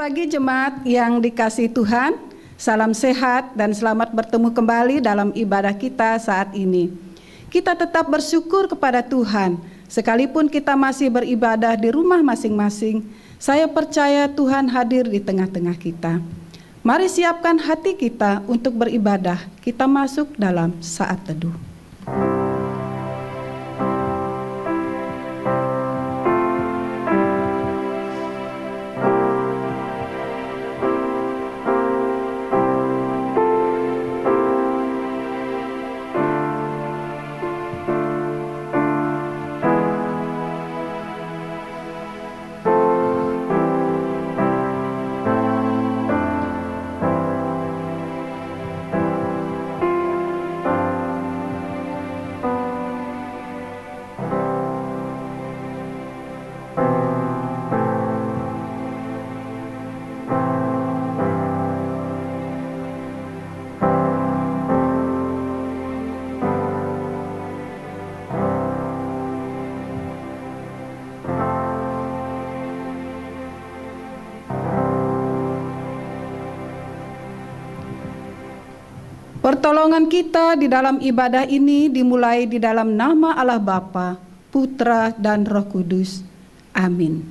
pagi jemaat yang dikasihi Tuhan, salam sehat dan selamat bertemu kembali dalam ibadah kita saat ini. Kita tetap bersyukur kepada Tuhan, sekalipun kita masih beribadah di rumah masing-masing, saya percaya Tuhan hadir di tengah-tengah kita. Mari siapkan hati kita untuk beribadah, kita masuk dalam saat teduh. Pertolongan kita di dalam ibadah ini dimulai di dalam nama Allah Bapa, Putra, dan Roh Kudus. Amin.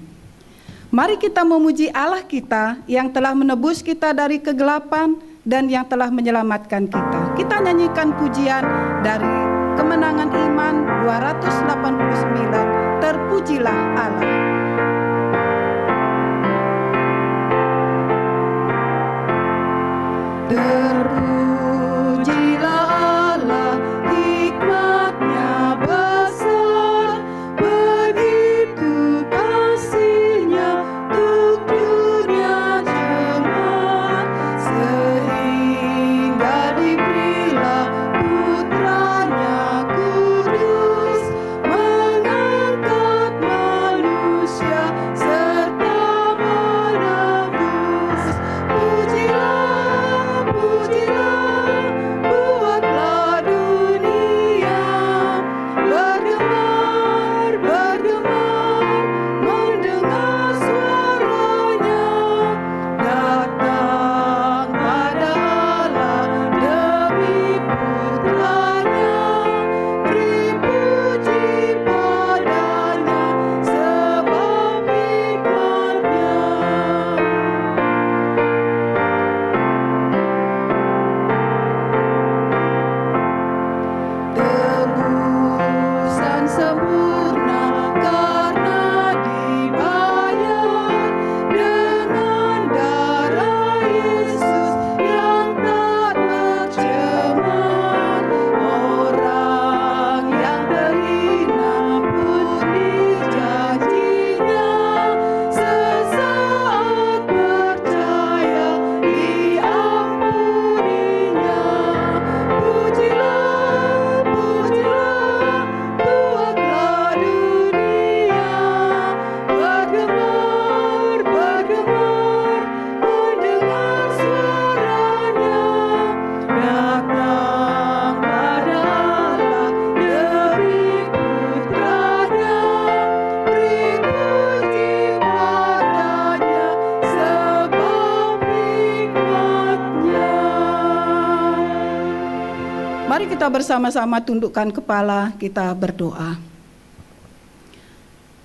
Mari kita memuji Allah kita yang telah menebus kita dari kegelapan dan yang telah menyelamatkan kita. Kita nyanyikan pujian dari Kemenangan Iman 289, Terpujilah Allah. Mari kita bersama-sama tundukkan kepala, kita berdoa.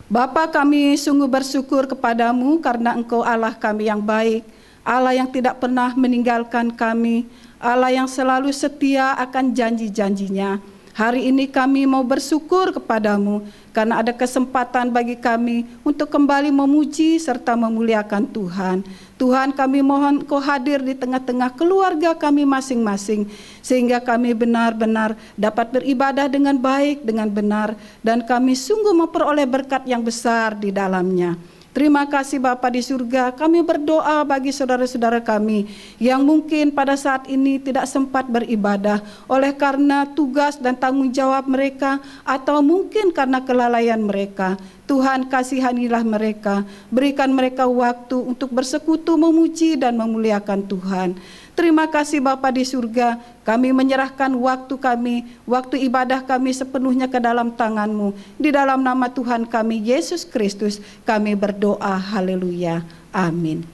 Bapa, kami sungguh bersyukur kepadamu karena Engkau Allah kami yang baik, Allah yang tidak pernah meninggalkan kami, Allah yang selalu setia akan janji-janjinya. Hari ini kami mau bersyukur kepadamu karena ada kesempatan bagi kami untuk kembali memuji serta memuliakan Tuhan. Tuhan, kami mohon Kau hadir di tengah-tengah keluarga kami masing-masing, sehingga kami benar-benar dapat beribadah dengan baik, dengan benar, dan kami sungguh memperoleh berkat yang besar di dalamnya. Terima kasih Bapa di surga, kami berdoa bagi saudara-saudara kami yang mungkin pada saat ini tidak sempat beribadah oleh karena tugas dan tanggung jawab mereka atau mungkin karena kelalaian mereka. Tuhan, kasihanilah mereka, berikan mereka waktu untuk bersekutu memuji dan memuliakan Tuhan. Terima kasih Bapa di surga, kami menyerahkan waktu kami, waktu ibadah kami sepenuhnya ke dalam tangan-Mu. Di dalam nama Tuhan kami, Yesus Kristus, kami berdoa, haleluya, amin.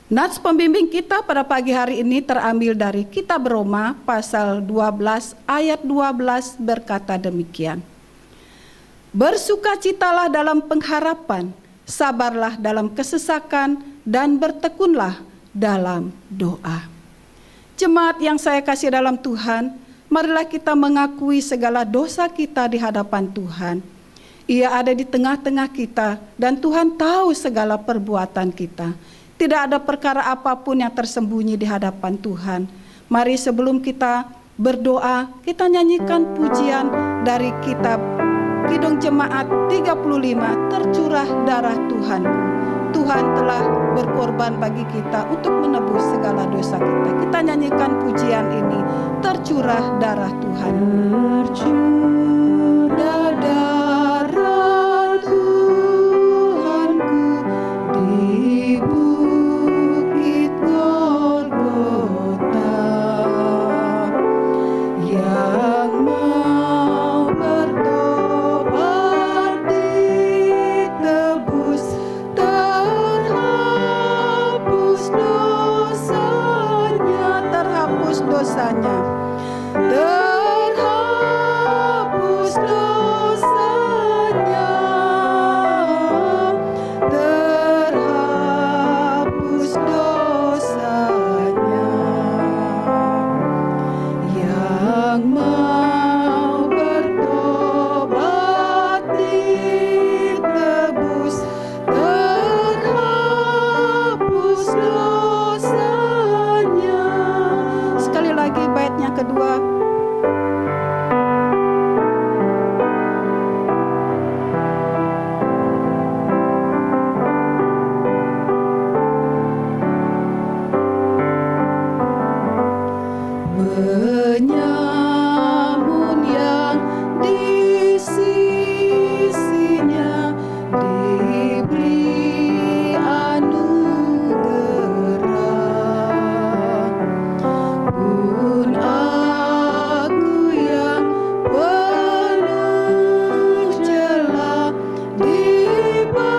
Nats pembimbing kita pada pagi hari ini terambil dari Kitab Roma pasal 12 ayat 12 berkata demikian. Bersukacitalah dalam pengharapan, sabarlah dalam kesesakan, dan bertekunlah dalam doa. Jemaat yang saya kasih dalam Tuhan, marilah kita mengakui segala dosa kita di hadapan Tuhan. Ia ada di tengah-tengah kita dan Tuhan tahu segala perbuatan kita. Tidak ada perkara apapun yang tersembunyi di hadapan Tuhan. Mari sebelum kita berdoa, kita nyanyikan pujian dari kitab Kidung Jemaat 35, Tercurah Darah Tuhanku. Tuhan telah berkorban bagi kita untuk menebus segala dosa kita. Kita nyanyikan pujian ini, Tercurah Darah Tuhan. Tercurah darah Tuhanku di bukit Golgota, yang mau bertobat ditebus, terhapus dosanya, terhapus dosanya. Terhapus dosanya, terhapus dosanya, yang mau bertobat ditebus, terhapus dosanya. Sekali lagi baitnya kedua. Penyamun yang di sisinya diberi anugerah, pun aku yang penuh celah dibasuh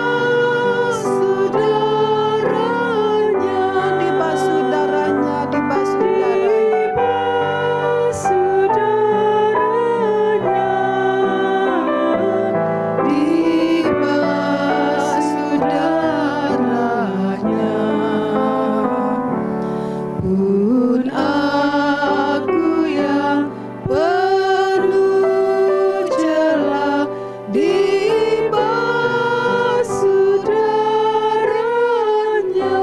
darahnya, dibasuh darahnya, dibasuh darahnya. Dibasuh darahnya, pun aku yang penuh celah dibasuh darahnya.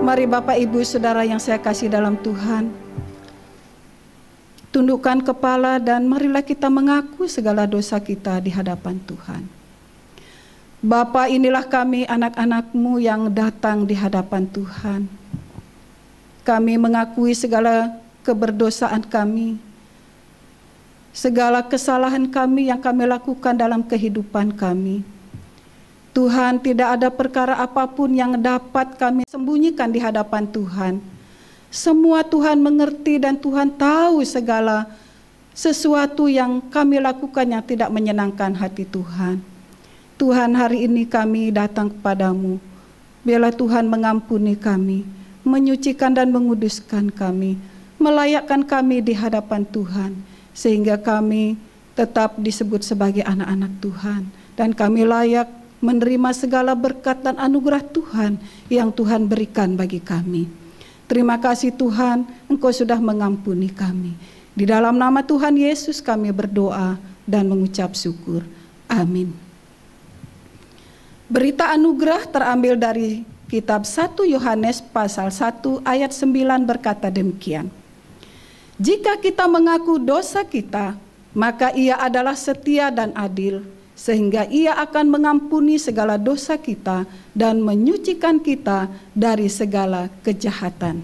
Mari Bapak Ibu Saudara yang saya kasih dalam Tuhan, tundukkan kepala dan marilah kita mengaku segala dosa kita di hadapan Tuhan. Bapa, inilah kami anak-anak-Mu yang datang di hadapan Tuhan. Kami mengakui segala keberdosaan kami, segala kesalahan kami yang kami lakukan dalam kehidupan kami. Tuhan, tidak ada perkara apapun yang dapat kami sembunyikan di hadapan Tuhan. Semua Tuhan mengerti dan Tuhan tahu segala sesuatu yang kami lakukan yang tidak menyenangkan hati Tuhan. Tuhan, hari ini kami datang kepadamu. Biarlah Tuhan mengampuni kami, menyucikan dan menguduskan kami, melayakkan kami di hadapan Tuhan, sehingga kami tetap disebut sebagai anak-anak Tuhan. Dan kami layak menerima segala berkat dan anugerah Tuhan yang Tuhan berikan bagi kami. Terima kasih Tuhan, Engkau sudah mengampuni kami. Di dalam nama Tuhan Yesus kami berdoa dan mengucap syukur. Amin. Berita anugerah terambil dari kitab 1 Yohanes pasal 1 ayat 9 berkata demikian. Jika kita mengaku dosa kita, maka Ia adalah setia dan adil, sehingga Ia akan mengampuni segala dosa kita dan menyucikan kita dari segala kejahatan.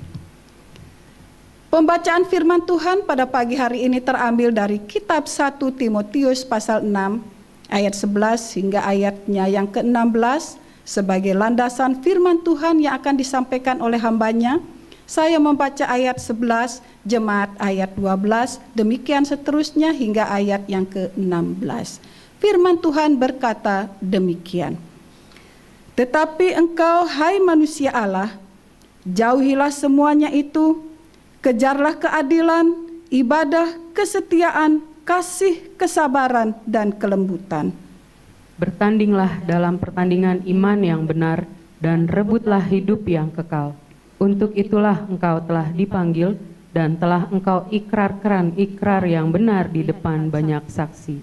Pembacaan firman Tuhan pada pagi hari ini terambil dari kitab 1 Timotius pasal 6 ayat 11 hingga ayatnya yang ke-16 sebagai landasan firman Tuhan yang akan disampaikan oleh hambanya. Saya membaca ayat 11, jemaat ayat 12, demikian seterusnya hingga ayat yang ke-16. Firman Tuhan berkata demikian. Tetapi engkau, hai manusia Allah, jauhilah semuanya itu, kejarlah keadilan, ibadah, kesetiaan, kasih, kesabaran, dan kelembutan. Bertandinglah dalam pertandingan iman yang benar dan rebutlah hidup yang kekal. Untuk itulah engkau telah dipanggil dan telah engkau ikrarkan ikrar yang benar di depan banyak saksi.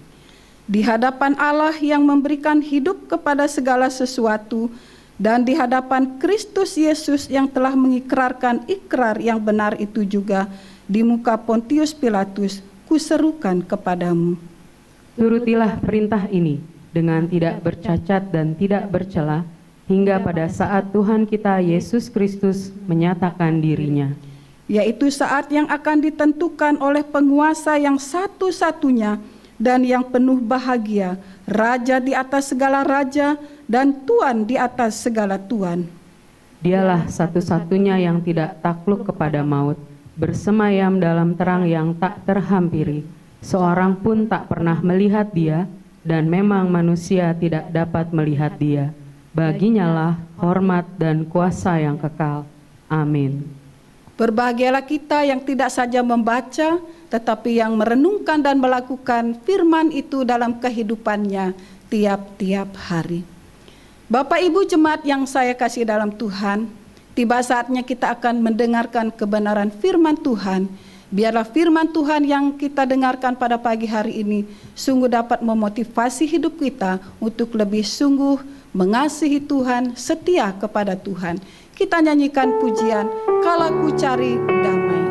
Di hadapan Allah yang memberikan hidup kepada segala sesuatu dan di hadapan Kristus Yesus yang telah mengikrarkan ikrar yang benar itu juga di muka Pontius Pilatus, kuserukan kepadamu. Turutilah perintah ini dengan tidak bercacat dan tidak bercela, hingga pada saat Tuhan kita Yesus Kristus menyatakan dirinya. Yaitu saat yang akan ditentukan oleh penguasa yang satu-satunya dan yang penuh bahagia, Raja di atas segala raja dan Tuan di atas segala tuan. Dialah satu-satunya yang tidak takluk kepada maut, bersemayam dalam terang yang tak terhampiri. Seorang pun tak pernah melihat dia, dan memang manusia tidak dapat melihat dia. Baginya lah hormat dan kuasa yang kekal. Amin. Berbahagialah kita yang tidak saja membaca, tetapi yang merenungkan dan melakukan firman itu dalam kehidupannya tiap-tiap hari. Bapak Ibu jemaat yang saya kasih dalam Tuhan, tiba saatnya kita akan mendengarkan kebenaran firman Tuhan. Biarlah firman Tuhan yang kita dengarkan pada pagi hari ini sungguh dapat memotivasi hidup kita untuk lebih sungguh mengasihi Tuhan, setia kepada Tuhan. Kita nyanyikan pujian, "Kala ku cari damai."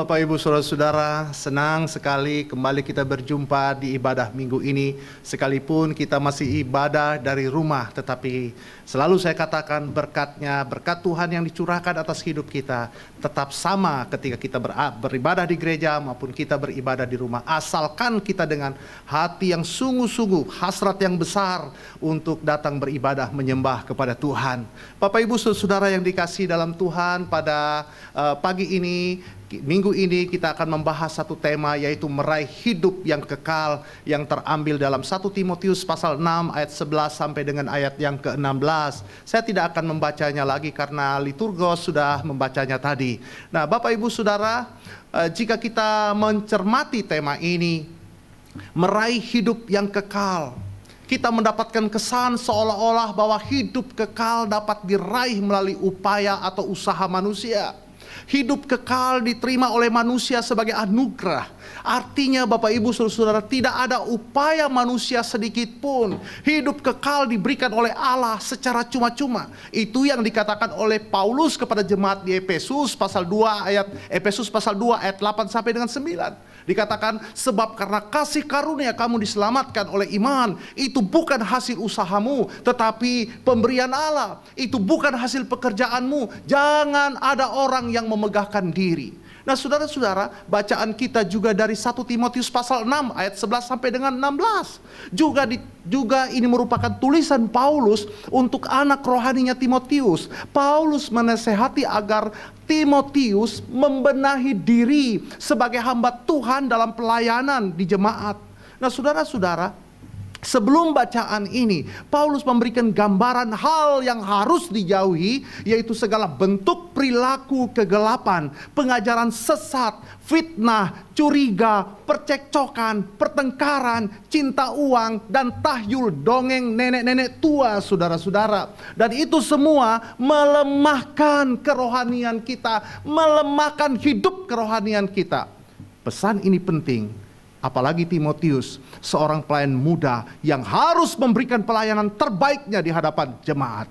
Bapak Ibu Saudara-saudara, senang sekali kembali kita berjumpa di ibadah minggu ini. Sekalipun kita masih ibadah dari rumah, tetapi selalu saya katakan berkat Tuhan yang dicurahkan atas hidup kita tetap sama ketika kita beribadah di gereja maupun kita beribadah di rumah. Asalkan kita dengan hati yang sungguh-sungguh, hasrat yang besar untuk datang beribadah menyembah kepada Tuhan. Bapak Ibu Saudara yang dikasihi dalam Tuhan, pada pagi ini, minggu ini kita akan membahas satu tema, yaitu meraih hidup yang kekal, yang terambil dalam 1 Timotius pasal 6 ayat 11 sampai dengan ayat yang ke-16. Saya tidak akan membacanya lagi karena liturgos sudah membacanya tadi. Nah, Bapak Ibu Saudara, jika kita mencermati tema ini, meraih hidup yang kekal, kita mendapatkan kesan seolah-olah bahwa hidup kekal dapat diraih melalui upaya atau usaha manusia. Hidup kekal diterima oleh manusia sebagai anugerah. Artinya Bapak Ibu Saudara, tidak ada upaya manusia sedikit pun. Hidup kekal diberikan oleh Allah secara cuma-cuma. Itu yang dikatakan oleh Paulus kepada jemaat di Efesus pasal 2 ayat 8 sampai dengan 9. Dikatakan, sebab karena kasih karunia kamu diselamatkan oleh iman. Itu bukan hasil usahamu, tetapi pemberian Allah. Itu bukan hasil pekerjaanmu. Jangan ada orang yang memegahkan diri. Nah, saudara-saudara, bacaan kita juga dari 1 Timotius pasal 6 ayat 11 sampai dengan 16. Juga ini merupakan tulisan Paulus untuk anak rohaninya Timotius. Paulus menasehati agar Timotius membenahi diri sebagai hamba Tuhan dalam pelayanan di jemaat. Nah, saudara-saudara, sebelum bacaan ini, Paulus memberikan gambaran hal yang harus dijauhi, yaitu segala bentuk perilaku kegelapan, pengajaran sesat, fitnah, curiga, percekcokan, pertengkaran, cinta uang, dan tahyul dongeng nenek-nenek tua, saudara-saudara. Dan itu semua melemahkan kerohanian kita, melemahkan hidup kerohanian kita. Pesan ini penting. Apalagi Timotius, seorang pelayan muda yang harus memberikan pelayanan terbaiknya di hadapan jemaat.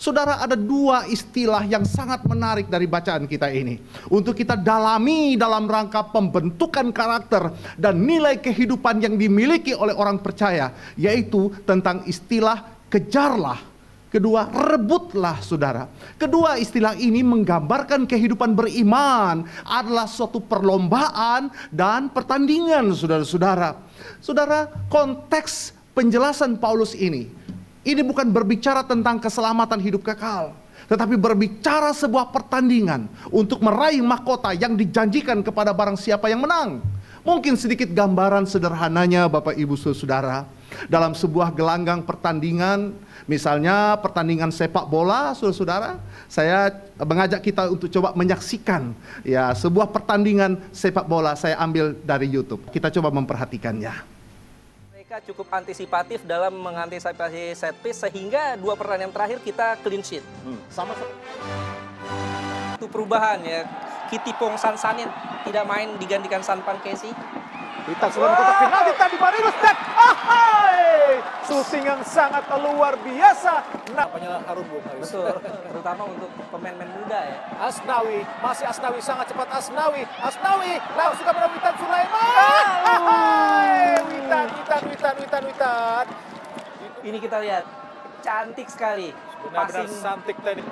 Saudara, ada dua istilah yang sangat menarik dari bacaan kita ini untuk kita dalami dalam rangka pembentukan karakter dan nilai kehidupan yang dimiliki oleh orang percaya, yaitu tentang istilah kejarlah, kedua rebutlah, saudara. Kedua istilah ini menggambarkan kehidupan beriman adalah suatu perlombaan dan pertandingan, saudara-saudara. Saudara, konteks penjelasan Paulus ini bukan berbicara tentang keselamatan hidup kekal, tetapi berbicara sebuah pertandingan untuk meraih mahkota yang dijanjikan kepada barang siapa yang menang. Mungkin sedikit gambaran sederhananya Bapak Ibu Saudara, dalam sebuah gelanggang pertandingan, misalnya pertandingan sepak bola, saudara-saudara, saya mengajak kita untuk coba menyaksikan ya sebuah pertandingan sepak bola. Saya ambil dari YouTube. Kita coba memperhatikannya. Mereka cukup antisipatif dalam mengantisipasi set piece sehingga 2 pertandingan terakhir kita clean sheet. Itu perubahan ya. Kitipong Sansanin tidak main, digantikan Sanpan Casey. Kita sudah kotak penalti tadi, Marinus, dan shooting yang sangat luar biasa. Apanya harum, Bu? Betul, terutama untuk pemain-pemain muda ya. Asnawi, masih Asnawi, sangat cepat Asnawi langsung kepada Witan Sulaiman. Witan. Ini kita lihat, cantik sekali. Benar-benar cantik tadi.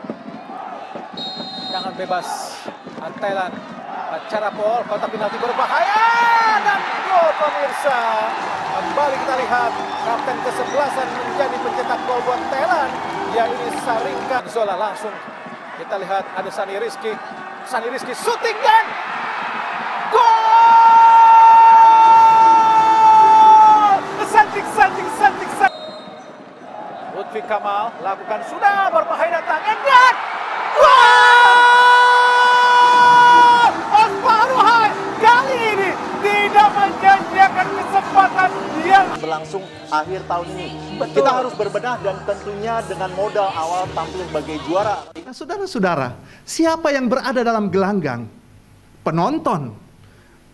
Jangan bebas, Thailand. Cara Paul, kotak penalti berbahaya dan gol, pemirsa. Kembali kita lihat kapten ke-11 menjadi pencetak gol buat Thailand. Ya, ini Saringkan Zola. Langsung kita lihat ada Sani Rizky shooting dan gol! Cantik. Lutfi Kamal lakukan, sudah berbahaya datang, dan kali ini tidak menjanjikan kesempatan yang berlangsung akhir tahun ini. Betul. Kita harus berbenah dan tentunya dengan modal awal tampil sebagai juara. Nah, saudara-saudara, siapa yang berada dalam gelanggang? Penonton.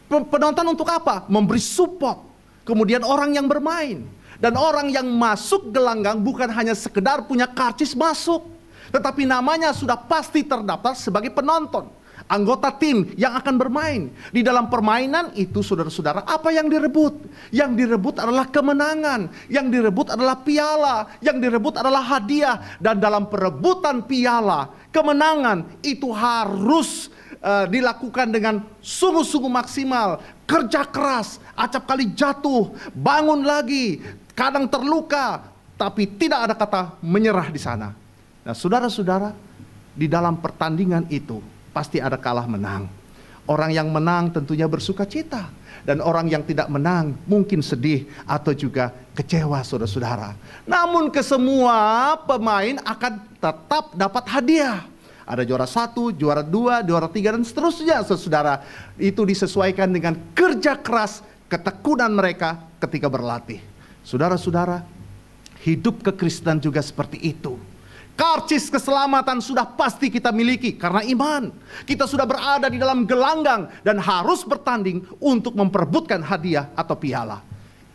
Penonton untuk apa? Memberi support. Kemudian orang yang bermain. Dan orang yang masuk gelanggang bukan hanya sekedar punya karcis masuk, tetapi namanya sudah pasti terdaftar sebagai penonton. anggota tim yang akan bermain. Di dalam permainan itu, saudara-saudara, apa yang direbut? Yang direbut adalah kemenangan, yang direbut adalah piala, yang direbut adalah hadiah. Dan dalam perebutan piala, kemenangan itu harus dilakukan dengan sungguh-sungguh maksimal, kerja keras, acap kali jatuh, bangun lagi, kadang terluka, tapi tidak ada kata menyerah di sana. Nah, saudara-saudara, di dalam pertandingan itu pasti ada kalah menang. Orang yang menang tentunya bersuka cita, dan orang yang tidak menang mungkin sedih atau juga kecewa, saudara-saudara. Namun kesemua pemain akan tetap dapat hadiah. Ada juara 1, juara 2, juara 3 dan seterusnya, saudara. Itu disesuaikan dengan kerja keras, ketekunan mereka ketika berlatih. Saudara-saudara, hidup kekristenan juga seperti itu. Karcis keselamatan sudah pasti kita miliki karena iman. Kita sudah berada di dalam gelanggang dan harus bertanding untuk memperebutkan hadiah atau piala.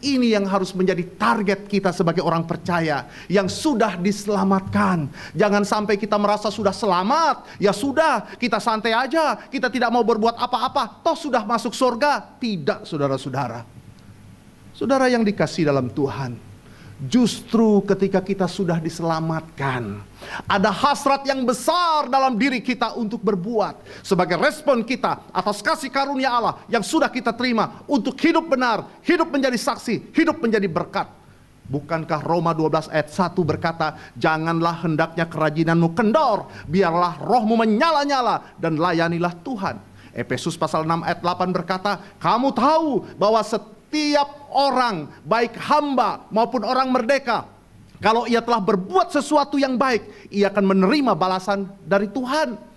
Ini yang harus menjadi target kita sebagai orang percaya yang sudah diselamatkan. Jangan sampai kita merasa sudah selamat, ya sudah, kita santai aja, kita tidak mau berbuat apa-apa, toh sudah masuk surga. Tidak, saudara-saudara. Saudara yang dikasihi dalam Tuhan, justru ketika kita sudah diselamatkan, ada hasrat yang besar dalam diri kita untuk berbuat sebagai respon kita atas kasih karunia Allah yang sudah kita terima untuk hidup benar, hidup menjadi saksi, hidup menjadi berkat. Bukankah Roma 12 ayat 1 berkata, janganlah hendaknya kerajinanmu kendor, biarlah rohmu menyala-nyala dan layanilah Tuhan. Efesus pasal 6 ayat 8 berkata, kamu tahu bahwa setiap orang, baik hamba maupun orang merdeka, kalau ia telah berbuat sesuatu yang baik, ia akan menerima balasan dari Tuhan.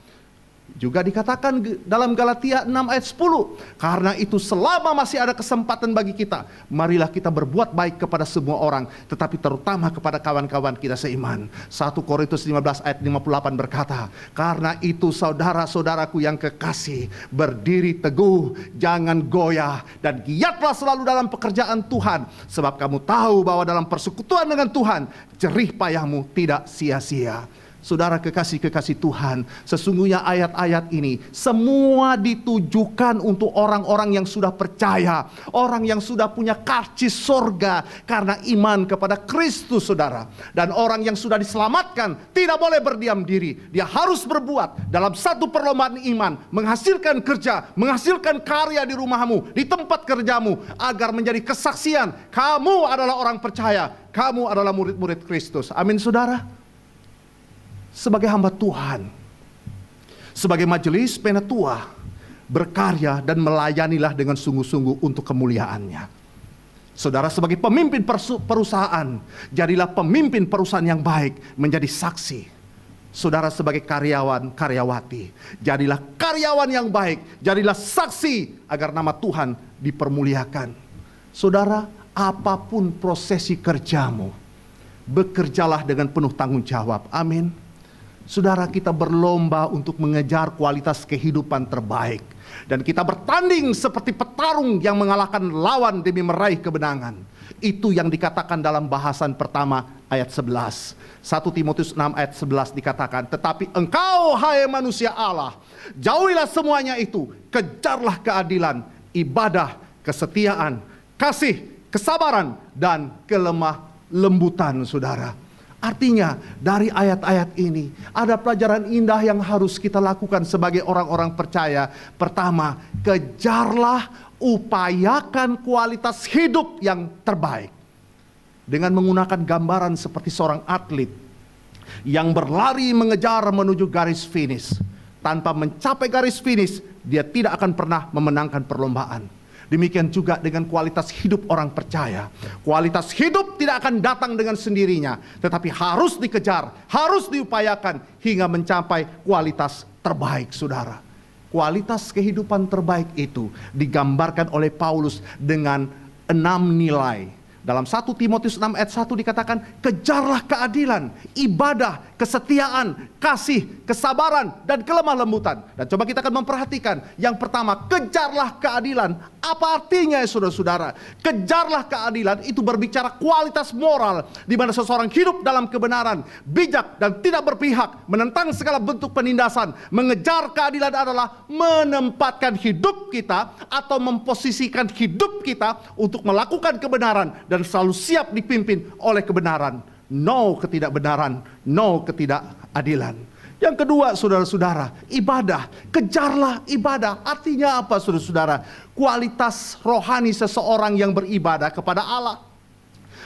Juga dikatakan dalam Galatia 6 ayat 10, karena itu selama masih ada kesempatan bagi kita, marilah kita berbuat baik kepada semua orang, tetapi terutama kepada kawan-kawan kita seiman. 1 Korintus 15 ayat 58 berkata, karena itu saudara-saudaraku yang kekasih, berdiri teguh, jangan goyah, dan giatlah selalu dalam pekerjaan Tuhan, sebab kamu tahu bahwa dalam persekutuan dengan Tuhan, jerih payahmu tidak sia-sia. Saudara kekasih-kekasih Tuhan, sesungguhnya ayat-ayat ini semua ditujukan untuk orang-orang yang sudah percaya, orang yang sudah punya karcis sorga karena iman kepada Kristus, saudara. Dan orang yang sudah diselamatkan tidak boleh berdiam diri, dia harus berbuat dalam satu perlombaan iman, menghasilkan kerja, menghasilkan karya di rumahmu, di tempat kerjamu, agar menjadi kesaksian kamu adalah orang percaya, kamu adalah murid-murid Kristus. Amin, saudara. Sebagai hamba Tuhan, sebagai majelis penatua, berkarya dan melayanilah dengan sungguh-sungguh untuk kemuliaannya. Saudara sebagai pemimpin perusahaan, jadilah pemimpin perusahaan yang baik, menjadi saksi. Saudara sebagai karyawan, karyawati, jadilah karyawan yang baik, jadilah saksi agar nama Tuhan dipermuliakan. Saudara, apapun prosesi kerjamu, bekerjalah dengan penuh tanggung jawab. Amin. Saudara, kita berlomba untuk mengejar kualitas kehidupan terbaik. Dan kita bertanding seperti petarung yang mengalahkan lawan demi meraih kemenangan. Itu yang dikatakan dalam bahasan pertama ayat 11. 1 Timotius 6 ayat 11 dikatakan, tetapi engkau hai manusia Allah, jauhilah semuanya itu, kejarlah keadilan, ibadah, kesetiaan, kasih, kesabaran, dan kelemah lembutan, saudara. Artinya dari ayat-ayat ini ada pelajaran indah yang harus kita lakukan sebagai orang-orang percaya. Pertama, kejarlah, upayakan kualitas hidup yang terbaik. Dengan menggunakan gambaran seperti seorang atlet yang berlari mengejar menuju garis finish. Tanpa mencapai garis finish, dia tidak akan pernah memenangkan perlombaan. Demikian juga dengan kualitas hidup orang percaya. Kualitas hidup tidak akan datang dengan sendirinya, tetapi harus dikejar, harus diupayakan hingga mencapai kualitas terbaik, saudara. Kualitas kehidupan terbaik itu digambarkan oleh Paulus dengan 6 nilai. Dalam 1 Timotius 6 ayat 1 dikatakan, kejarlah keadilan, ibadah, kesetiaan, kasih, kesabaran, dan kelemah lembutan. Dan coba kita akan memperhatikan. Yang pertama, kejarlah keadilan. Apa artinya ya saudara-saudara? Kejarlah keadilan itu berbicara kualitas moral, di mana seseorang hidup dalam kebenaran, bijak dan tidak berpihak, menentang segala bentuk penindasan. Mengejar keadilan adalah menempatkan hidup kita atau memposisikan hidup kita untuk melakukan kebenaran dan selalu siap dipimpin oleh kebenaran. No ketidakbenaran, no ketidakadilan. Yang kedua, saudara-saudara, ibadah. Kejarlah ibadah. Artinya apa, saudara-saudara? Kualitas rohani seseorang yang beribadah kepada Allah.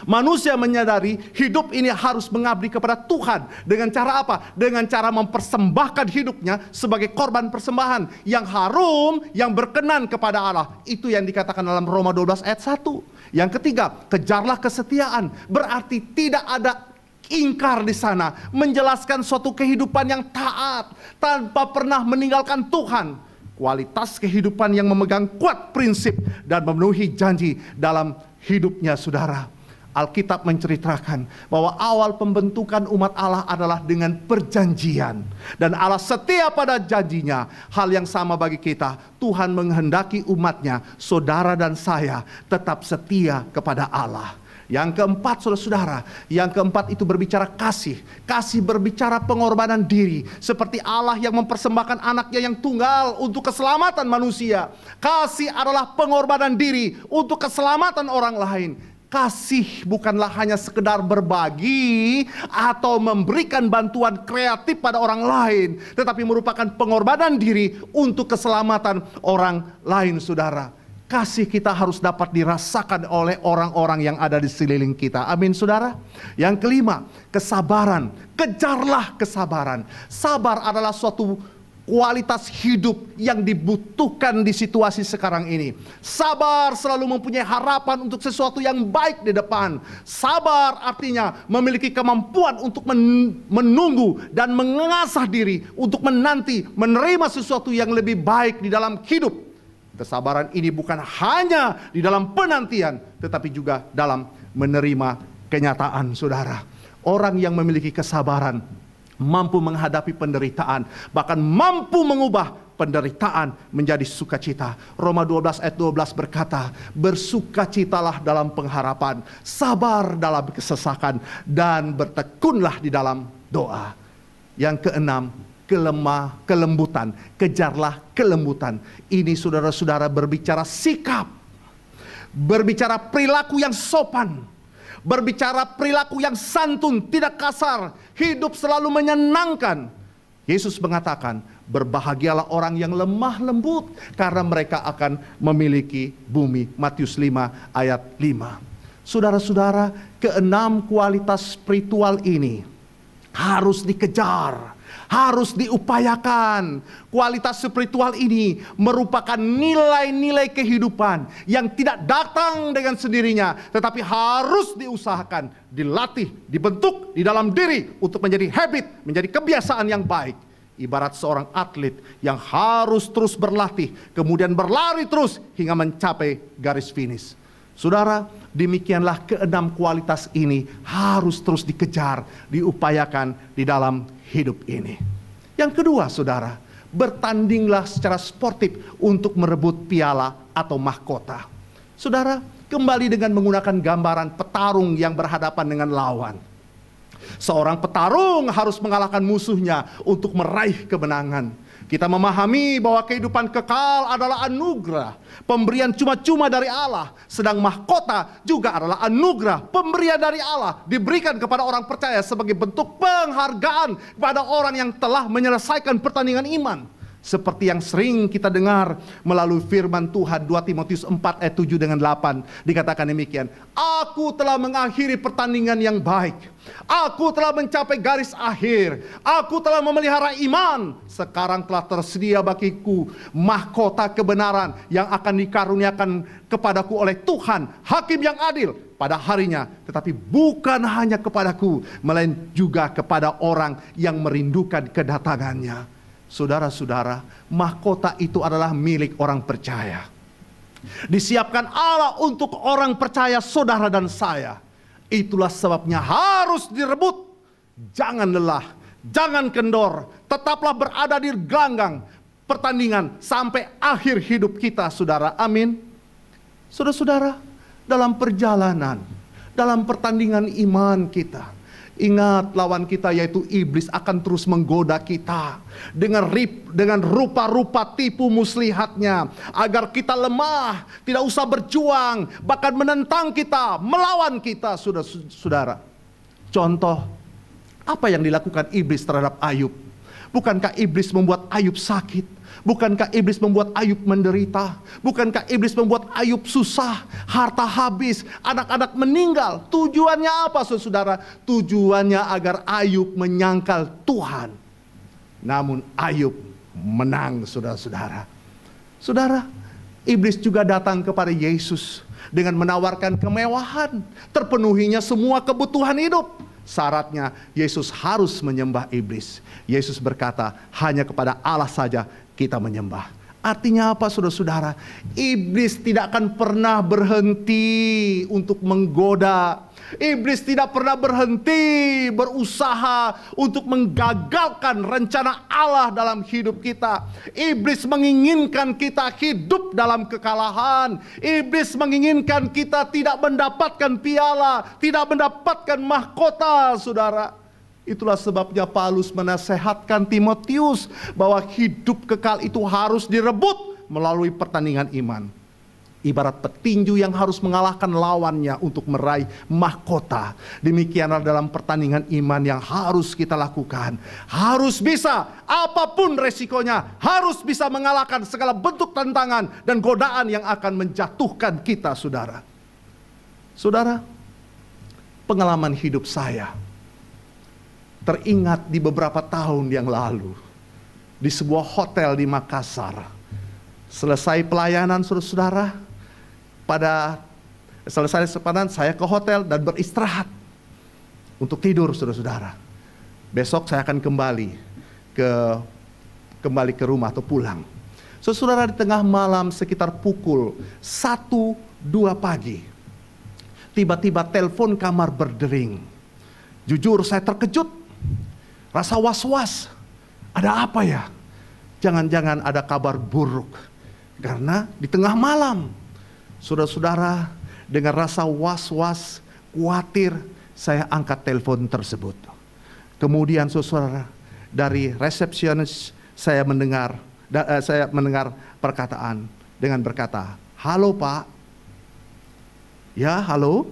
Manusia menyadari hidup ini harus mengabdi kepada Tuhan. Dengan cara apa? Dengan cara mempersembahkan hidupnya sebagai korban persembahan yang harum, yang berkenan kepada Allah. Itu yang dikatakan dalam Roma 12 ayat 1. Yang ketiga, kejarlah kesetiaan. Berarti tidak ada ingkar di sana, menjelaskan suatu kehidupan yang taat tanpa pernah meninggalkan Tuhan. Kualitas kehidupan yang memegang kuat prinsip dan memenuhi janji dalam hidupnya, saudara. Alkitab menceritakan bahwa awal pembentukan umat Allah adalah dengan perjanjian. Dan Allah setia pada janjinya. Hal yang sama bagi kita. Tuhan menghendaki umatnya, saudara dan saya, tetap setia kepada Allah. Yang keempat, saudara-saudara, yang keempat itu berbicara kasih. Kasih berbicara pengorbanan diri. Seperti Allah yang mempersembahkan anaknya yang tunggal untuk keselamatan manusia. Kasih adalah pengorbanan diri untuk keselamatan orang lain. Kasih bukanlah hanya sekedar berbagi atau memberikan bantuan kreatif pada orang lain, tetapi merupakan pengorbanan diri untuk keselamatan orang lain, saudara. Kasih kita harus dapat dirasakan oleh orang-orang yang ada di sekeliling kita. Amin, saudara. Yang kelima, kesabaran. Kejarlah kesabaran. Sabar adalah suatu kualitas hidup yang dibutuhkan di situasi sekarang ini. Sabar selalu mempunyai harapan untuk sesuatu yang baik di depan. Sabar artinya memiliki kemampuan untuk menunggu dan mengasah diri untuk menanti, menerima sesuatu yang lebih baik di dalam hidup. Kesabaran ini bukan hanya di dalam penantian, tetapi juga dalam menerima kenyataan, saudara. Orang yang memiliki kesabaran mampu menghadapi penderitaan, bahkan mampu mengubah penderitaan menjadi sukacita. Roma 12 ayat 12 berkata, bersukacitalah dalam pengharapan, sabar dalam kesesakan, dan bertekunlah di dalam doa. Yang keenam, kelembutan. Kejarlah kelembutan. Ini, saudara-saudara, berbicara sikap, berbicara perilaku yang sopan, berbicara perilaku yang santun, tidak kasar, hidup selalu menyenangkan. Yesus mengatakan, berbahagialah orang yang lemah lembut, karena mereka akan memiliki bumi. Matius 5 ayat 5. Saudara-saudara, keenam kualitas spiritual ini harus dikejar, harus diupayakan. Kualitas spiritual ini merupakan nilai-nilai kehidupan yang tidak datang dengan sendirinya, tetapi harus diusahakan, dilatih, dibentuk di dalam diri untuk menjadi habit, menjadi kebiasaan yang baik. Ibarat seorang atlet yang harus terus berlatih, kemudian berlari terus hingga mencapai garis finish. Saudara, demikianlah keenam kualitas ini harus terus dikejar, diupayakan di dalam hidup ini. Yang kedua, saudara, bertandinglah secara sportif untuk merebut piala atau mahkota. Saudara, kembali dengan menggunakan gambaran petarung yang berhadapan dengan lawan. Seorang petarung harus mengalahkan musuhnya untuk meraih kemenangan. Kita memahami bahwa kehidupan kekal adalah anugerah, pemberian cuma-cuma dari Allah. Sedang mahkota juga adalah anugerah, pemberian dari Allah, diberikan kepada orang percaya sebagai bentuk penghargaan kepada orang yang telah menyelesaikan pertandingan iman. Seperti yang sering kita dengar melalui firman Tuhan 2 Timotius 4 ayat 7 dengan 8. Dikatakan demikian, aku telah mengakhiri pertandingan yang baik, aku telah mencapai garis akhir, aku telah memelihara iman. Sekarang telah tersedia bagiku mahkota kebenaran yang akan dikaruniakan kepadaku oleh Tuhan, hakim yang adil, pada harinya. Tetapi bukan hanya kepadaku, melainkan juga kepada orang yang merindukan kedatangannya. Saudara-saudara, mahkota itu adalah milik orang percaya. Disiapkan Allah untuk orang percaya, saudara dan saya. Itulah sebabnya harus direbut. Jangan lelah, jangan kendor, tetaplah berada di gelanggang pertandingan sampai akhir hidup kita, saudara. Amin. Saudara-saudara, dalam perjalanan, dalam pertandingan iman kita, ingat lawan kita yaitu iblis akan terus menggoda kita dengan rupa-rupa tipu muslihatnya agar kita lemah, tidak usah berjuang, bahkan menentang kita, melawan kita, saudara. Contoh, apa yang dilakukan iblis terhadap Ayub? Bukankah iblis membuat Ayub sakit? Bukankah iblis membuat Ayub menderita? Bukankah iblis membuat Ayub susah, harta habis, anak-anak meninggal? Tujuannya apa, saudara? Tujuannya agar Ayub menyangkal Tuhan. Namun Ayub menang, saudara-saudara. Saudara, iblis juga datang kepada Yesus dengan menawarkan kemewahan, terpenuhinya semua kebutuhan hidup. Syaratnya Yesus harus menyembah iblis. Yesus berkata, hanya kepada Allah saja kita menyembah. Artinya apa, saudara-saudara? Iblis tidak akan pernah berhenti untuk menggoda. Iblis tidak pernah berhenti berusaha untuk menggagalkan rencana Allah dalam hidup kita. Iblis menginginkan kita hidup dalam kekalahan. Iblis menginginkan kita tidak mendapatkan piala, tidak mendapatkan mahkota, saudara. Itulah sebabnya Paulus menasehatkan Timotius bahwa hidup kekal itu harus direbut melalui pertandingan iman. Ibarat petinju yang harus mengalahkan lawannya untuk meraih mahkota. Demikianlah dalam pertandingan iman yang harus kita lakukan. Harus bisa, apapun resikonya, harus bisa mengalahkan segala bentuk tantangan dan godaan yang akan menjatuhkan kita, saudara. Saudara, pengalaman hidup saya teringat di beberapa tahun yang lalu di sebuah hotel di Makassar. Selesai pelayanan, saudara-saudara, pada selesai sepadan saya ke hotel dan beristirahat untuk tidur, saudara-saudara. Besok saya akan kembali ke rumah atau pulang. Saudara, di tengah malam sekitar pukul 1-2 pagi, tiba-tiba telepon kamar berdering. Jujur saya terkejut, rasa was-was. Ada apa ya? Jangan-jangan ada kabar buruk. Karena di tengah malam, saudara-saudara, dengan rasa was-was, khawatir, saya angkat telepon tersebut. Kemudian saudara, dari resepsionis saya mendengar perkataan dengan berkata, "Halo Pak." "Ya, halo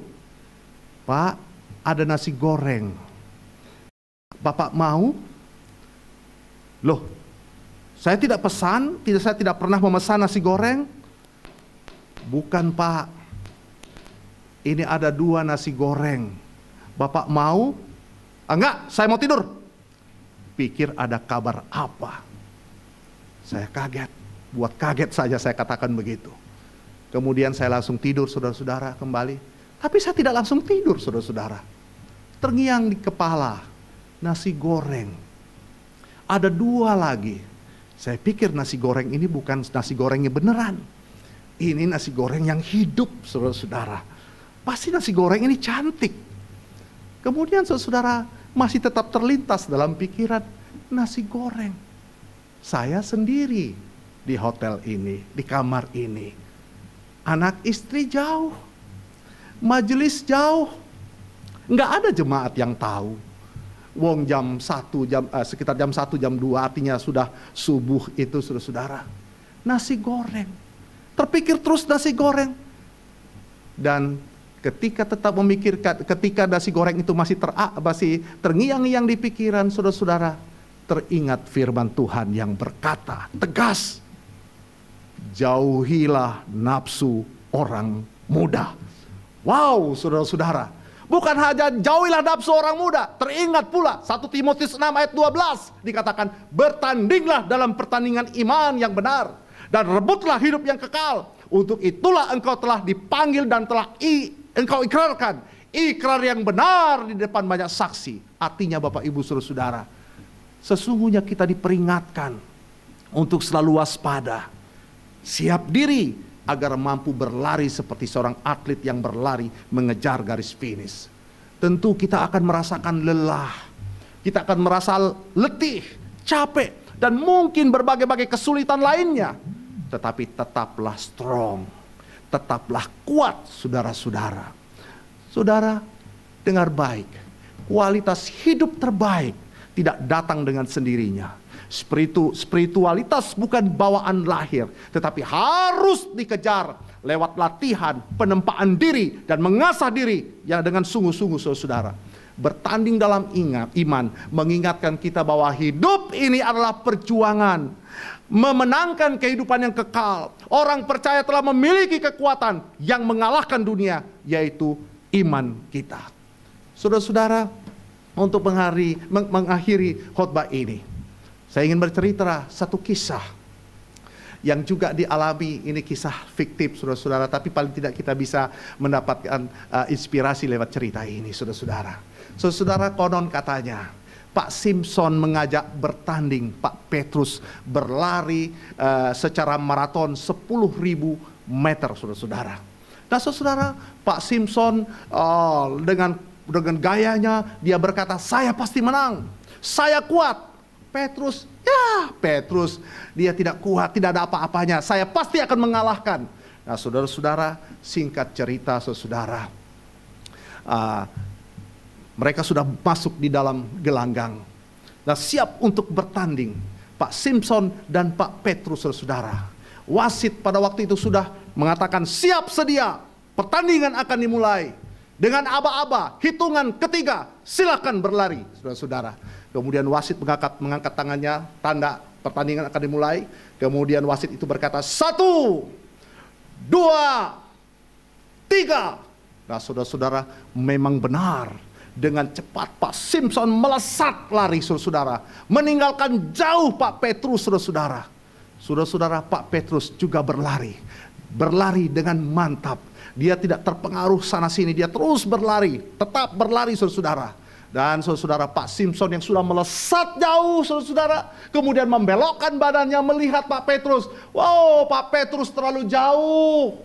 Pak, ada nasi goreng. Bapak mau?" "Loh, saya tidak pesan, saya tidak pernah memesan nasi goreng." "Bukan Pak, ini ada 2 nasi goreng. Bapak mau?" "Enggak, saya mau tidur." Pikir ada kabar apa. Saya kaget, buat kaget saja saya katakan begitu. Kemudian saya langsung tidur, saudara-saudara, kembali. Tapi saya tidak langsung tidur, saudara-saudara. Terngiang di kepala, nasi goreng. Ada 2 lagi. Saya pikir nasi goreng ini bukan nasi gorengnya beneran. Ini nasi goreng yang hidup, saudara-saudara. Pasti nasi goreng ini cantik. Kemudian saudara masih tetap terlintas dalam pikiran, nasi goreng. Saya sendiri di hotel ini, di kamar ini. Anak istri jauh. Majelis jauh. Nggak ada jemaat yang tahu. Wong sekitar jam 1, jam 2, artinya sudah subuh itu, saudara-saudara. Nasi goreng. Terpikir terus nasi goreng. Dan ketika tetap memikirkan, ketika nasi goreng itu masih terngiang-ngiang di pikiran, saudara-saudara, teringat firman Tuhan yang berkata tegas, "Jauhilah nafsu orang muda." Wow, saudara-saudara. Bukan hanya jauhilah nafsu orang muda, teringat pula 1 Timotius 6 ayat 12 dikatakan, "Bertandinglah dalam pertandingan iman yang benar dan rebutlah hidup yang kekal. Untuk itulah engkau telah dipanggil dan telah engkau ikrarkan ikrar yang benar di depan banyak saksi." Artinya Bapak Ibu saudara-saudara, sesungguhnya kita diperingatkan untuk selalu waspada, siap diri agar mampu berlari seperti seorang atlet yang berlari mengejar garis finish. Tentu kita akan merasakan lelah, Kita akan merasa letih, capek, dan mungkin berbagai-bagai kesulitan lainnya. Tetapi tetaplah strong, tetaplah kuat, saudara-saudara. Saudara, dengar baik, kualitas hidup terbaik tidak datang dengan sendirinya. Spiritualitas bukan bawaan lahir, tetapi harus dikejar lewat latihan, penempaan diri, dan mengasah diri yang dengan sungguh-sungguh, saudara. Bertanding dalam iman, mengingatkan kita bahwa hidup ini adalah perjuangan, memenangkan kehidupan yang kekal. Orang percaya telah memiliki kekuatan yang mengalahkan dunia, yaitu iman kita. Saudara-saudara, untuk mengakhiri khotbah ini, saya ingin bercerita satu kisah yang juga dialami. Ini kisah fiktif, saudara-saudara, tapi paling tidak kita bisa mendapatkan inspirasi lewat cerita ini, saudara-saudara. Saudara, konon katanya Pak Simpson mengajak bertanding Pak Petrus berlari secara maraton 10.000 meter, saudara-saudara. Nah, saudara, Pak Simpson dengan gayanya dia berkata, saya pasti menang, saya kuat. Petrus, dia tidak kuat, tidak ada apa-apanya, saya pasti akan mengalahkan. Nah, saudara-saudara, singkat cerita, saudara, mereka sudah masuk di dalam gelanggang. Nah, siap untuk bertanding. Pak Simpson dan Pak Petrus, saudara. Wasit pada waktu itu sudah mengatakan siap sedia, pertandingan akan dimulai. Dengan aba-aba, hitungan ketiga, silakan berlari, saudara-saudara. Kemudian wasit mengangkat tangannya, tanda pertandingan akan dimulai. Kemudian wasit itu berkata, 1, 2, 3. Nah, saudara-saudara, memang benar. Dengan cepat Pak Simpson melesat lari, saudara-saudara, meninggalkan jauh Pak Petrus, saudara-saudara. Saudara-saudara, Pak Petrus juga berlari dengan mantap. Dia tidak terpengaruh sana sini, dia terus berlari, tetap berlari, saudara-saudara. Dan saudara-saudara, Pak Simpson yang sudah melesat jauh, saudara-saudara, kemudian membelokkan badannya melihat Pak Petrus. Wow, Pak Petrus terlalu jauh,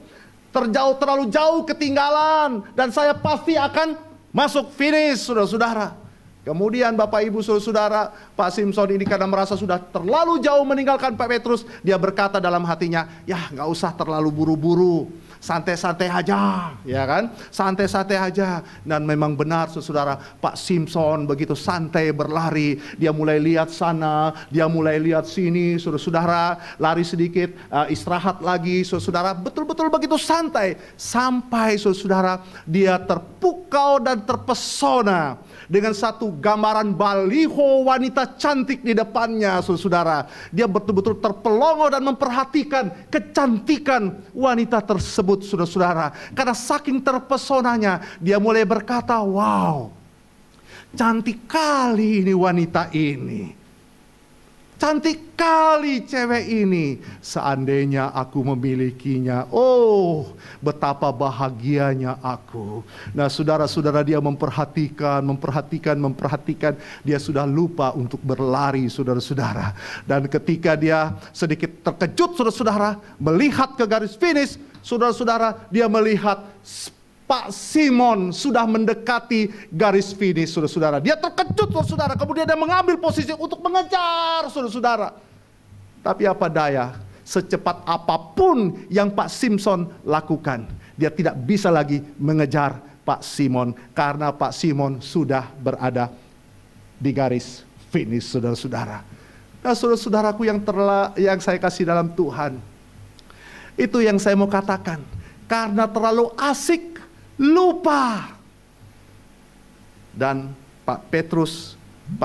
terlalu jauh ketinggalan, dan saya pasti akan masuk finish, saudara-saudara. Kemudian Bapak Ibu saudara, Pak Simpson ini karena merasa sudah terlalu jauh meninggalkan Pak Petrus, dia berkata dalam hatinya, ya nggak usah terlalu buru-buru, santai-santai aja, ya kan? Santai-santai aja. Dan memang benar, saudara, Pak Simpson begitu santai berlari, dia mulai lihat sana, dia mulai lihat sini, saudara-saudara, lari sedikit, istirahat lagi, saudara-saudara, betul-betul begitu santai, sampai saudara-saudara dia terpukau dan terpesona dengan satu gambaran baliho wanita cantik di depannya, saudara. Dia betul-betul terpelongo dan memperhatikan kecantikan wanita tersebut, saudara-saudara. Karena saking terpesonanya, dia mulai berkata, wow, cantik kali ini wanita ini. Cantik kali cewek ini. Seandainya aku memilikinya, oh betapa bahagianya aku. Nah, saudara-saudara, dia memperhatikan. Dia sudah lupa untuk berlari, saudara-saudara. Dan ketika dia sedikit terkejut, saudara-saudara, melihat ke garis finish, saudara-saudara, dia melihat Pak Simon sudah mendekati garis finish, saudara-saudara. Dia terkejut, saudara-saudara. Kemudian dia mengambil posisi untuk mengejar, saudara-saudara. Tapi apa daya, secepat apapun yang Pak Simpson lakukan, dia tidak bisa lagi mengejar Pak Simon. Karena Pak Simon sudah berada di garis finish, saudara-saudara. Nah, saudara-saudaraku yang saya kasih dalam Tuhan, itu yang saya mau katakan. Karena terlalu asik, lupa. Dan Pak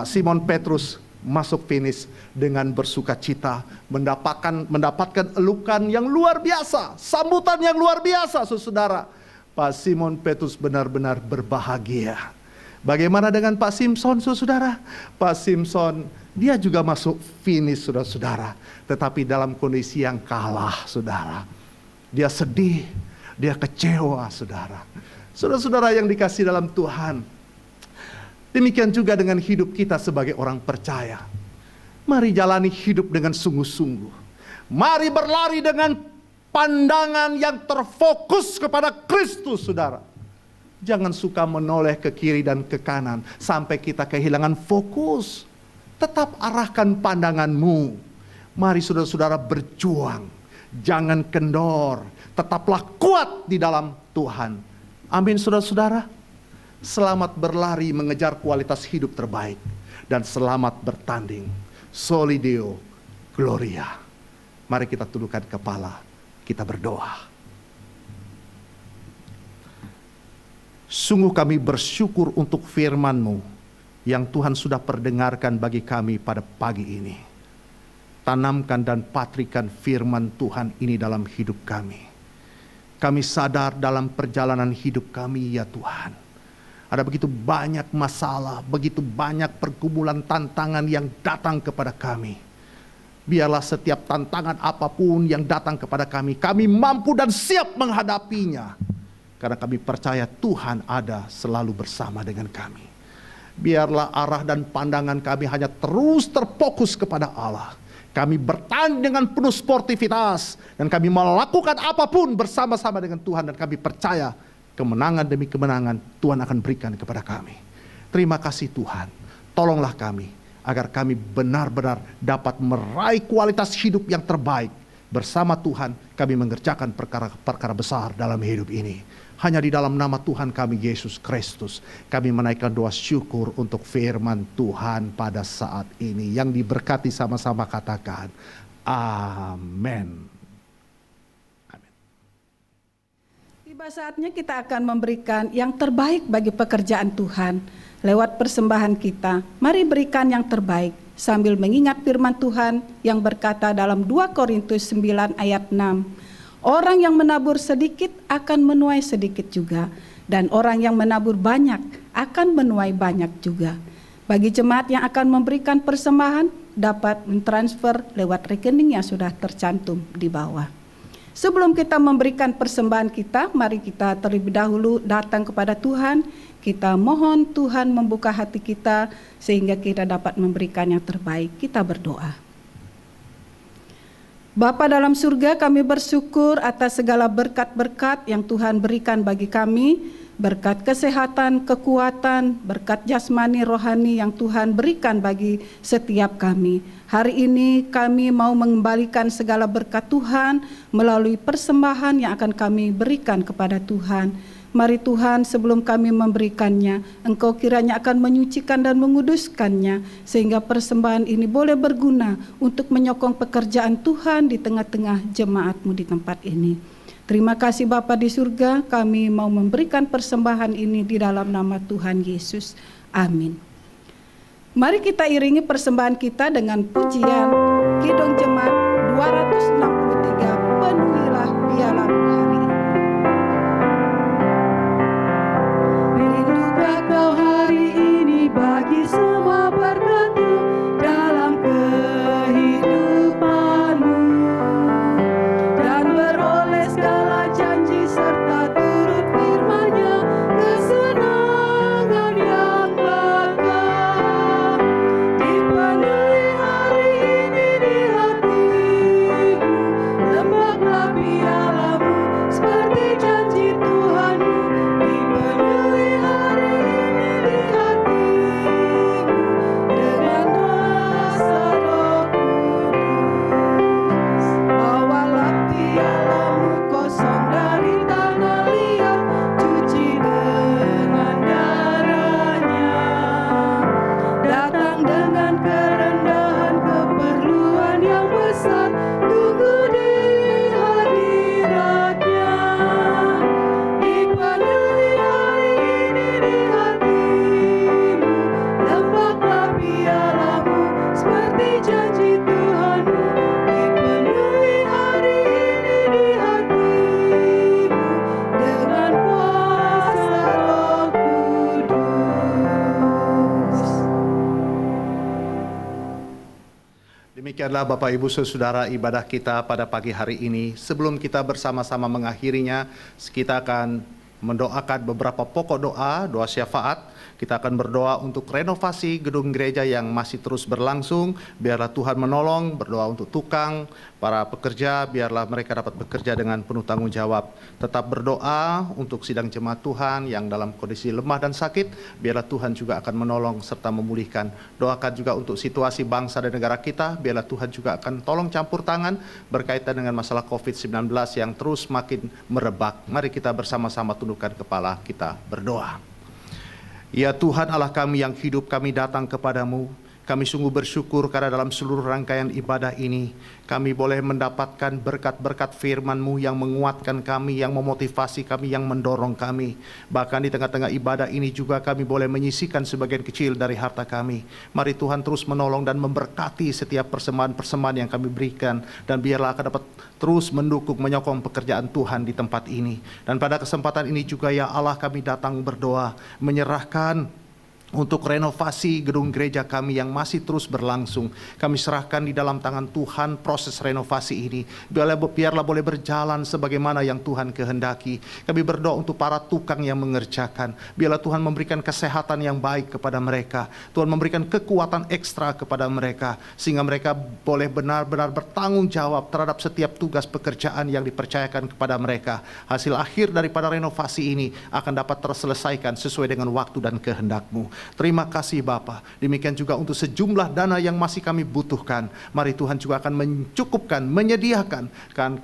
Simon Petrus masuk finish dengan bersuka cita, mendapatkan elukan yang luar biasa, sambutan yang luar biasa, saudara. Pak Simon Petrus benar-benar berbahagia. Bagaimana dengan Pak Simpson, saudara? Pak Simpson, dia juga masuk finish, saudara-saudara, tetapi dalam kondisi yang kalah, saudara. Dia sedih, dia kecewa, saudara. Saudara-saudara yang dikasih dalam Tuhan, demikian juga dengan hidup kita sebagai orang percaya. Mari jalani hidup dengan sungguh-sungguh. Mari berlari dengan pandangan yang terfokus kepada Kristus, saudara. Jangan suka menoleh ke kiri dan ke kanan sampai kita kehilangan fokus. Tetap arahkan pandanganmu. Mari saudara-saudara berjuang. Jangan kendor. Tetaplah kuat di dalam Tuhan. Amin saudara-saudara. Selamat berlari mengejar kualitas hidup terbaik. Dan selamat bertanding. Soli Deo Gloria. Mari kita tundukkan kepala. Kita berdoa. Sungguh kami bersyukur untuk firman-Mu yang Tuhan sudah perdengarkan bagi kami pada pagi ini. Tanamkan dan patrikan firman Tuhan ini dalam hidup kami. Kami sadar dalam perjalanan hidup kami ya Tuhan. Ada begitu banyak masalah, begitu banyak pergumulan tantangan yang datang kepada kami. Biarlah setiap tantangan apapun yang datang kepada kami, kami mampu dan siap menghadapinya. Karena kami percaya Tuhan ada selalu bersama dengan kami. Biarlah arah dan pandangan kami hanya terus terfokus kepada Allah. Kami bertahan dengan penuh sportivitas. Dan kami melakukan apapun bersama-sama dengan Tuhan. Dan kami percaya kemenangan demi kemenangan Tuhan akan berikan kepada kami. Terima kasih Tuhan. Tolonglah kami agar kami benar-benar dapat meraih kualitas hidup yang terbaik. Bersama Tuhan kami mengerjakan perkara-perkara besar dalam hidup ini. Hanya di dalam nama Tuhan kami Yesus Kristus kami menaikkan doa syukur untuk firman Tuhan pada saat ini. Yang diberkati sama-sama katakan amin. Amin. Tiba saatnya kita akan memberikan yang terbaik bagi pekerjaan Tuhan lewat persembahan kita. Mari berikan yang terbaik sambil mengingat firman Tuhan yang berkata dalam 2 Korintus 9 ayat 6. Orang yang menabur sedikit akan menuai sedikit juga. Dan orang yang menabur banyak akan menuai banyak juga. Bagi jemaat yang akan memberikan persembahan dapat mentransfer lewat rekening yang sudah tercantum di bawah. Sebelum kita memberikan persembahan kita, mari kita terlebih dahulu datang kepada Tuhan. Kita mohon Tuhan membuka hati kita sehingga kita dapat memberikan yang terbaik. Kita berdoa. Bapa dalam surga, kami bersyukur atas segala berkat-berkat yang Tuhan berikan bagi kami, berkat kesehatan, kekuatan, berkat jasmani, rohani yang Tuhan berikan bagi setiap kami. Hari ini kami mau mengembalikan segala berkat Tuhan melalui persembahan yang akan kami berikan kepada Tuhan. Mari Tuhan, sebelum kami memberikannya, Engkau kiranya akan menyucikan dan menguduskannya, sehingga persembahan ini boleh berguna untuk menyokong pekerjaan Tuhan di tengah-tengah jemaat-Mu di tempat ini. Terima kasih Bapa di surga, kami mau memberikan persembahan ini di dalam nama Tuhan Yesus. Amin. Mari kita iringi persembahan kita dengan pujian Kidung Jemaat 263, penuhilah pialamu hari ini. Rindukan kau hari ini bagi semua berkat-Mu dalam kehidupanmu, dan beroleh segala janji serta turut firman-Nya, kesenangan yang bakal dipenuhi hari ini di hatimu. Lembaplah pialamu seperti janji Tuhanmu, dipenuhi hari ini di hatimu dengan rasa Roh Kudus. Bawalah pialamu kosong dari tanah liat, cuci dengan darahnya. Datang dengan kerendahan, keperluan yang besar, tunggu di hadirat-Nya. Dipenuhi hari ini di hatimu, lembaplah pialamu seperti janji Tuhanmu, dipenuhi hari ini di hatimu dengan kuasa Roh Kudus. Demikianlah Bapak Ibu Saudara ibadah kita pada pagi hari ini. Sebelum kita bersama-sama mengakhirinya, kita akan mendoakan beberapa pokok doa, doa syafaat. Kita akan berdoa untuk renovasi gedung gereja yang masih terus berlangsung. Biarlah Tuhan menolong, berdoa untuk tukang, para pekerja, biarlah mereka dapat bekerja dengan penuh tanggung jawab. Tetap berdoa untuk sidang jemaat Tuhan yang dalam kondisi lemah dan sakit. Biarlah Tuhan juga akan menolong serta memulihkan. Doakan juga untuk situasi bangsa dan negara kita. Biarlah Tuhan juga akan tolong campur tangan berkaitan dengan masalah COVID-19 yang terus makin merebak. Mari kita bersama-sama tundukkan kepala kita berdoa. Ya Tuhan Allah kami yang hidup, kami datang kepadamu. Kami sungguh bersyukur karena dalam seluruh rangkaian ibadah ini kami boleh mendapatkan berkat-berkat firman-Mu yang menguatkan kami, yang memotivasi kami, yang mendorong kami. Bahkan di tengah-tengah ibadah ini juga kami boleh menyisihkan sebagian kecil dari harta kami. Mari Tuhan terus menolong dan memberkati setiap persembahan-persembahan yang kami berikan. Dan biarlah akan dapat terus mendukung, menyokong pekerjaan Tuhan di tempat ini. Dan pada kesempatan ini juga ya Allah kami datang berdoa, menyerahkan untuk renovasi gedung gereja kami yang masih terus berlangsung. Kami serahkan di dalam tangan Tuhan proses renovasi ini. Biarlah boleh berjalan sebagaimana yang Tuhan kehendaki. Kami berdoa untuk para tukang yang mengerjakan. Biarlah Tuhan memberikan kesehatan yang baik kepada mereka. Tuhan memberikan kekuatan ekstra kepada mereka. Sehingga mereka boleh benar-benar bertanggung jawab terhadap setiap tugas pekerjaan yang dipercayakan kepada mereka. Hasil akhir daripada renovasi ini akan dapat terselesaikan sesuai dengan waktu dan kehendak-Mu. Terima kasih Bapa. Demikian juga untuk sejumlah dana yang masih kami butuhkan. Mari Tuhan juga akan mencukupkan, menyediakan.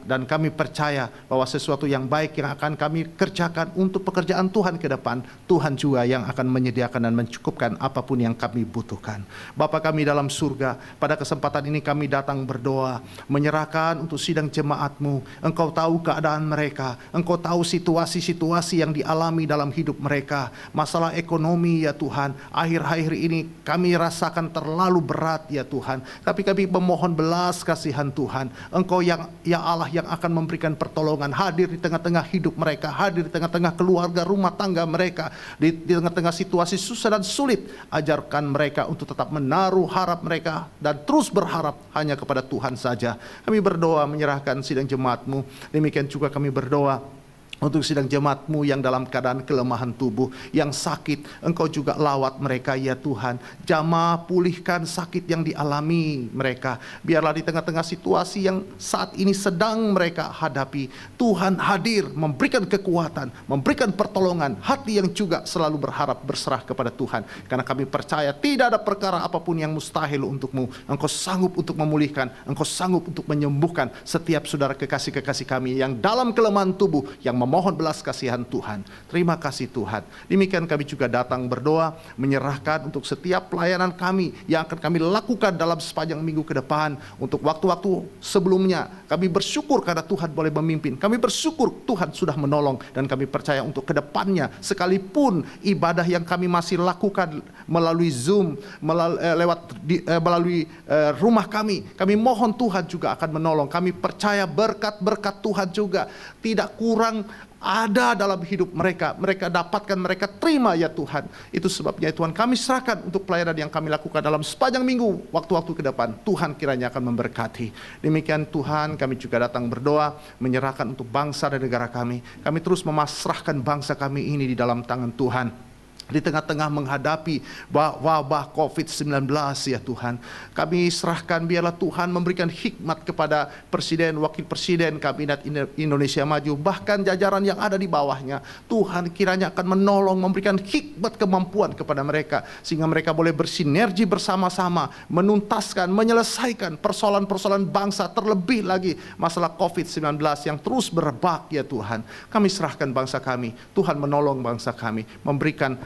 Dan kami percaya bahwa sesuatu yang baik yang akan kami kerjakan untuk pekerjaan Tuhan ke depan, Tuhan juga yang akan menyediakan dan mencukupkan apapun yang kami butuhkan. Bapa kami dalam surga, pada kesempatan ini kami datang berdoa, menyerahkan untuk sidang jemaat-Mu. Engkau tahu keadaan mereka, Engkau tahu situasi-situasi yang dialami dalam hidup mereka. Masalah ekonomi ya Tuhan, akhir-akhir ini kami rasakan terlalu berat ya Tuhan. Tapi kami memohon belas kasihan Tuhan. Engkau yang ya Allah yang akan memberikan pertolongan, hadir di tengah-tengah hidup mereka, hadir di tengah-tengah keluarga rumah tangga mereka, di tengah-tengah situasi susah dan sulit. Ajarkan mereka untuk tetap menaruh harap mereka dan terus berharap hanya kepada Tuhan saja. Kami berdoa menyerahkan sidang jemaat-Mu. Demikian juga kami berdoa untuk sidang jemaat-Mu yang dalam keadaan kelemahan tubuh, yang sakit. Engkau juga lawat mereka ya Tuhan. Jamah pulihkan sakit yang dialami mereka. Biarlah di tengah-tengah situasi yang saat ini sedang mereka hadapi, Tuhan hadir memberikan kekuatan, memberikan pertolongan. Hati yang juga selalu berharap berserah kepada Tuhan. Karena kami percaya tidak ada perkara apapun yang mustahil untuk-Mu. Engkau sanggup untuk memulihkan, Engkau sanggup untuk menyembuhkan setiap saudara kekasih-kekasih kami yang dalam kelemahan tubuh, yang mohon belas kasihan Tuhan. Terima kasih Tuhan. Demikian kami juga datang berdoa, menyerahkan untuk setiap pelayanan kami yang akan kami lakukan dalam sepanjang minggu ke depan. Untuk waktu-waktu sebelumnya, kami bersyukur karena Tuhan boleh memimpin. Kami bersyukur Tuhan sudah menolong. Dan kami percaya untuk ke depannya, sekalipun ibadah yang kami masih lakukan melalui Zoom, melalui rumah kami mohon Tuhan juga akan menolong. Kami percaya berkat-berkat Tuhan juga tidak kurang ada dalam hidup mereka. Mereka dapatkan, mereka terima ya Tuhan. Itu sebabnya Tuhan kami serahkan untuk pelayanan yang kami lakukan dalam sepanjang minggu, waktu-waktu ke depan. Tuhan kiranya akan memberkati. Demikian Tuhan, kami juga datang berdoa, menyerahkan untuk bangsa dan negara kami. Kami terus memasrahkan bangsa kami ini di dalam tangan Tuhan. Di tengah-tengah menghadapi wabah COVID-19 ya Tuhan, kami serahkan biarlah Tuhan memberikan hikmat kepada Presiden, Wakil Presiden, Kabinet Indonesia Maju, bahkan jajaran yang ada di bawahnya. Tuhan kiranya akan menolong, memberikan hikmat kemampuan kepada mereka, sehingga mereka boleh bersinergi bersama-sama, menuntaskan, menyelesaikan persoalan-persoalan bangsa, terlebih lagi masalah COVID-19 yang terus berebak ya Tuhan. Kami serahkan bangsa kami, Tuhan menolong bangsa kami, memberikan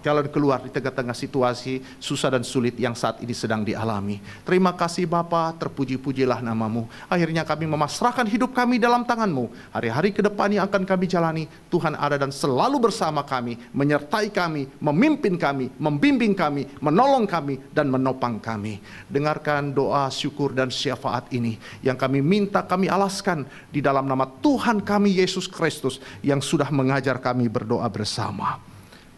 jalan keluar di tengah-tengah situasi susah dan sulit yang saat ini sedang dialami. Terima kasih Bapa, terpuji-pujilah nama-Mu. Akhirnya kami memasrahkan hidup kami dalam tangan-Mu. Hari-hari ke depan yang akan kami jalani, Tuhan ada dan selalu bersama kami, menyertai kami, memimpin kami, membimbing kami, menolong kami, dan menopang kami. Dengarkan doa, syukur, dan syafaat ini yang kami minta, kami alaskan di dalam nama Tuhan kami Yesus Kristus yang sudah mengajar kami berdoa bersama.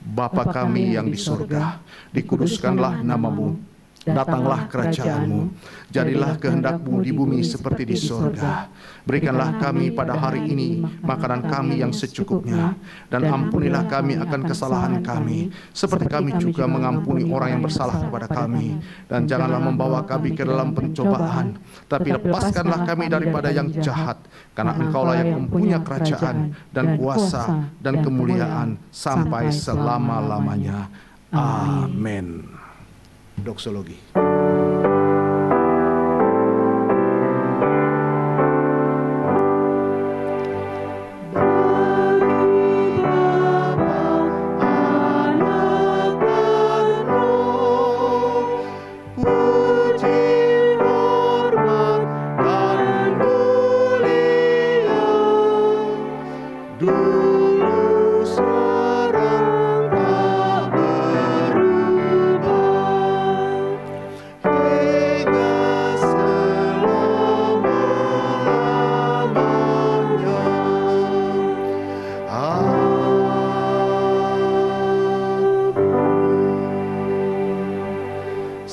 Bapa kami yang di surga, dikuduskanlah nama-Mu, datanglah kerajaan-Mu, jadilah kehendak-Mu di bumi seperti di sorga. Berikanlah kami pada hari ini makanan kami yang secukupnya, dan ampunilah kami akan kesalahan kami, seperti kami juga mengampuni orang yang bersalah kepada kami. Dan janganlah membawa kami ke dalam pencobaan, tapi lepaskanlah kami daripada yang jahat, karena Engkaulah yang mempunyai kerajaan dan kuasa dan kemuliaan sampai selama-lamanya. Amin. Doksologi.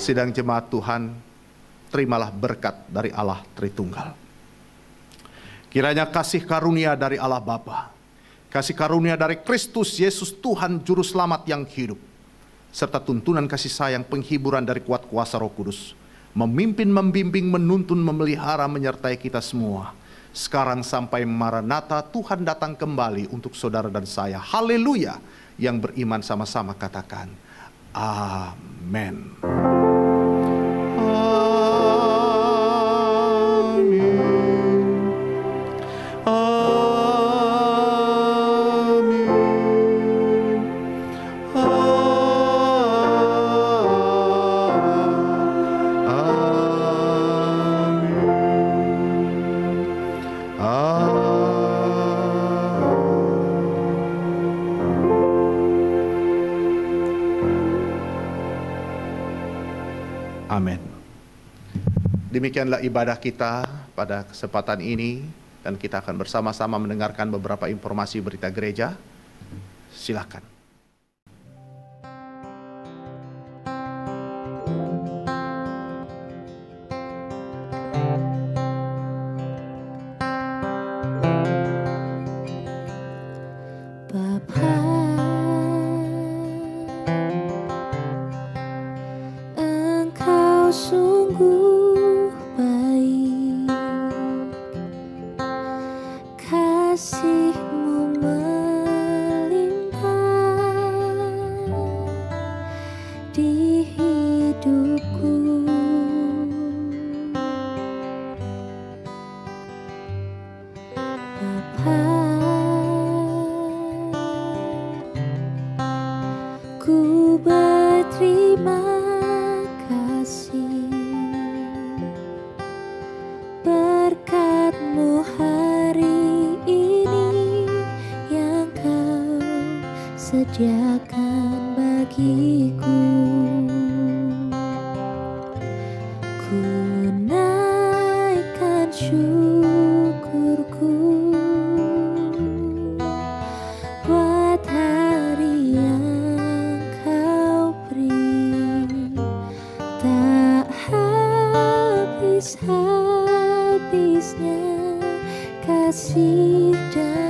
Sidang jemaat Tuhan, terimalah berkat dari Allah Tritunggal. Kiranya kasih karunia dari Allah Bapa, kasih karunia dari Kristus Yesus Tuhan Juru Selamat yang hidup, serta tuntunan kasih sayang penghiburan dari kuat kuasa Roh Kudus, memimpin, membimbing, menuntun, memelihara, menyertai kita semua, sekarang sampai Maranatha Tuhan datang kembali untuk saudara dan saya. Haleluya. Yang beriman sama-sama katakan, amin. Amin. Demikianlah ibadah kita pada kesempatan ini, dan kita akan bersama-sama mendengarkan beberapa informasi berita gereja. Silakan. Sungguh baik, kasih-Mu melimpah di hidupku. Bapa, ku berterima berkat-Mu hari ini yang Kau sediakan bagiku. Ku naikkan syukurku buat hari yang Kau beri, tak habis-habisnya kasih dan